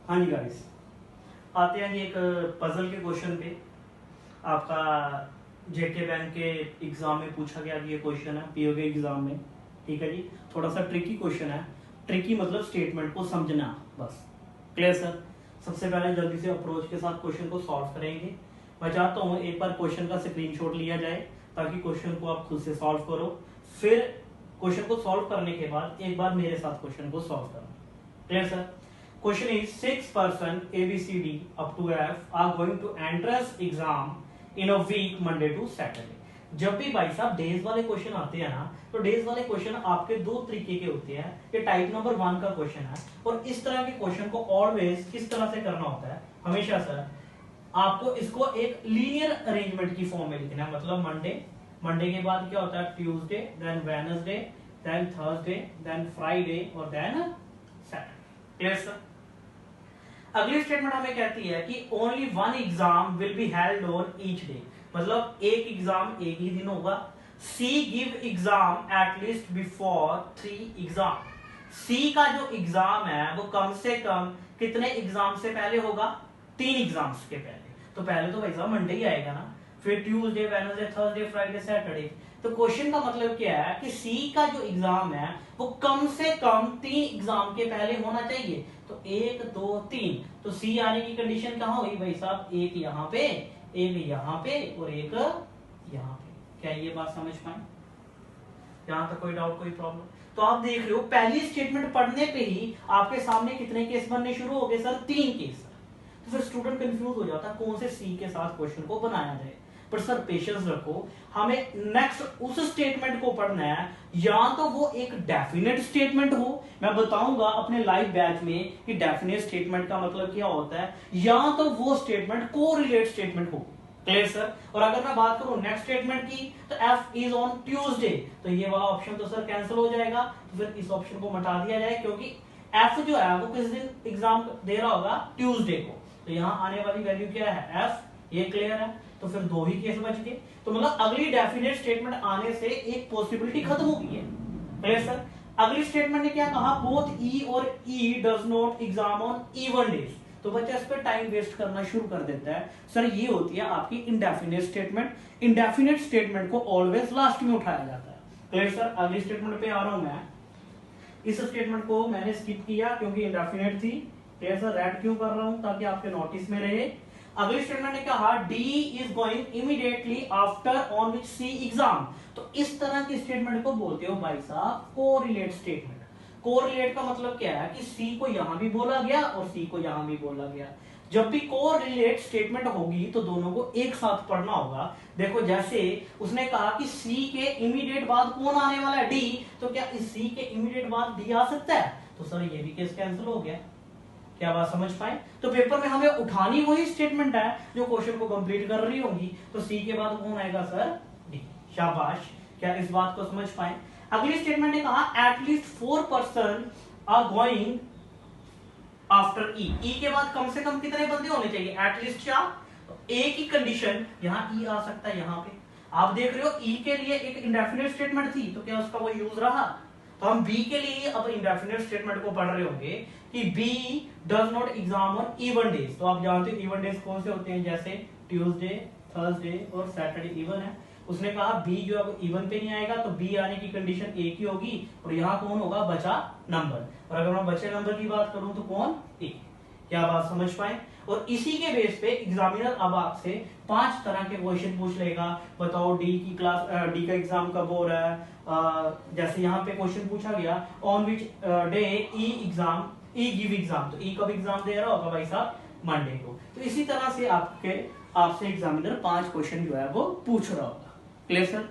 हाँ जी गाइस, आते हैं जी एक पजल के क्वेश्चन पे। आपका जेके बैंक के एग्जाम में पूछा गया ये क्वेश्चन है, पीओ के एग्जाम में। ठीक है जी, थोड़ा सा ट्रिकी क्वेश्चन है। ट्रिकी मतलब स्टेटमेंट को समझना, बस। Clear sir? सबसे पहले जल्दी से अप्रोच के साथ क्वेश्चन को सॉल्व करेंगे। मैं चाहता हूँ एक बार क्वेश्चन का स्क्रीनशॉट लिया जाए ताकि क्वेश्चन को आप खुद से सॉल्व करो। फिर क्वेश्चन को सॉल्व करने के बाद एक बार मेरे साथ क्वेश्चन को सॉल्व करना। Clear sir? Question is 6% ABCD up to F are going to entrance exam in a week Monday to Saturday। जब भी भाई साहब डेज वाले क्वेश्चन आते हैं ना, तो डेज वाले क्वेश्चन आपके दो तरीके के होते हैं। ये टाइप नंबर 1 का क्वेश्चन है, और इस तरह के क्वेश्चन को ऑलवेज किस तरह से करना होता है, हमेशा सर आपको इसको एक लीनियर अरेंजमेंट की फॉर्म में लिखना है। मतलब मंडे के बाद क्या होता है, Tuesday, then Wednesday, then Thursday, then Friday और देन सैटरडे। Clear sir? अगली स्टेटमेंट हमें कहती है कि only one exam will be held on each day. मतलब एक एग्जाम एक ही दिन होगा। C give exam at least before 3 exam. C का जो एग्जाम है वो कम से कम कितने एग्जाम से पहले होगा? 3 एग्जाम्स के पहले। तो पहले तो एग्जाम मंडे ही आएगा ना, फिर Tuesday, Wednesday, Thursday, Friday, Saturday. तो क्वेश्चन का मतलब क्या है कि सी का जो एग्जाम है वो कम से कम 3 एग्जाम के पहले होना चाहिए। तो 1 2 3, तो सी आने की कंडीशन कहां हुई भाई साहब? एक यहाँ पे, एक यहाँ पे और एक यहाँ पे। क्या ये बात समझ पाए? यहां तक कोई डाउट, कोई प्रॉब्लम? तो आप देख रहे हो पहली स्टेटमेंट पढ़ने पे ही आपके सामने कितने केस बनने शुरू हो गए सर? 3 केस। तो फिर स्टूडेंट कंफ्यूज हो जाता है कौन से सी के साथ क्वेश्चन को बनाया जाए। पर सर पेशेंस रखो, हमें नेक्स्ट उस स्टेटमेंट को पढ़ना है, या तो वो एक डेफिनेट स्टेटमेंट हो। मैं बताऊंगा अपने लाइव बैच में कि डेफिनेट स्टेटमेंट का मतलब क्या होता है, या तो वो स्टेटमेंट कोरिलेट स्टेटमेंट हो। Clear sir? और अगर मैं बात करूं नेक्स्ट स्टेटमेंट की, तो एफ इज ऑन ट्यूसडे, तो ये वाला ऑप्शन तो सर कैंसिल हो जाएगा। तो फिर इस ऑप्शन को हटा दिया जाए, क्योंकि एफ जो है वो किस दिन एग्जाम दे रहा होगा? ट्यूसडे को। तो यहाँ आने वाली वैल्यू क्या है? एफ। ये क्लियर है? तो फिर 2 ही केस बच गए। तो मतलब अगली डेफिनेट स्टेटमेंट आने से एक पॉसिबिलिटी खत्म हो गई है। Clear sir? अगली स्टेटमेंट ने क्या कहा? बोथ ई और E does not exam on even days. तो बच्चा इस पर टाइम वेस्ट करना शुरू कर देता है। सर ये होती है आपकी इंडेफिनेट स्टेटमेंट। इंडेफिनेट स्टेटमेंट को ऑलवेज लास्ट में उठाया जाता है। Clear sir? अगली स्टेटमेंट पे आ रहा हूं मैं। इस स्टेटमेंट को मैंने स्किप किया क्योंकि इंडेफिनेट थी। Clear sir? रेड क्यों कर रहा हूं? ताकि आपके नोटिस में रहे। अगली स्टेटमेंट ने कहा D is going immediately after on which C exam. तो इस तरह की स्टेटमेंट को बोलते हो भाई साहब कोरिलेट स्टेटमेंट। कोरिलेट का मतलब क्या है कि सी को यहां भी बोला गया और सी को यहां भी बोला गया। जब भी कोरिलेट स्टेटमेंट होगी तो दोनों को एक साथ पढ़ना होगा। देखो जैसे उसने कहा कि सी के इमीडिएट बाद कौन आने वाला है? डी। तो क्या इस सी के इमीडिएट बाद डी आ सकता है? तो सर ये भी केस कैंसिल हो गया। क्या बात समझ पाए? तो पेपर में हमें उठानी वही स्टेटमेंट है जो क्वेश्चन को कंप्लीट कर रही होगी। तो सी के बाद कौन आएगा सर? डी। शाबाश। क्या इस बात को समझ पाए? अगली स्टेटमेंट ने कहा एटलीस्ट 4% आर गोइंग आफ्टर ई। ई के बाद कम से कम कितने बंदे होने चाहिए? एटलीस्ट 4। तो एक ही कंडीशन, यहां ई आ सकता है यहां पे। आप देख रहे हो ई के लिए एक इंडेफिनेट स्टेटमेंट थी, तो क्या उसका वो यूज रहा? तो हम बी के लिए अब इंडेफिनेट स्टेटमेंट को पढ़ रहे होंगे कि B does not exam on even days. तो आप जानते हो इवन डेज कौन से होते हैं? जैसे ट्यूसडे, थर्सडे और सैटरडे इवन है। उसने कहा बी जो अब इवन पे नहीं आएगा, तो बी आने की कंडीशन एक ही होगी, और यहाँ कौन होगा? बचा नंबर। और अगर मैं बचे नंबर की बात करूं तो कौन? ए। क्या बात समझ पाए? और इसी के बेस पे एग्जामिनर अब आपसे 5 तरह के क्वेश्चन पूछ लेगा। बताओ डी की क्लास, डी का एग्जाम कब हो रहा है? जैसे यहाँ पे क्वेश्चन पूछा गया on which day E exam, E give exam. तो ई कब एग्जाम दे रहा होगा भाई साहब? मंडे को। तो इसी तरह से आपसे एग्जामिनर 5 क्वेश्चन जो है वो पूछ रहा होगा। Clear sir?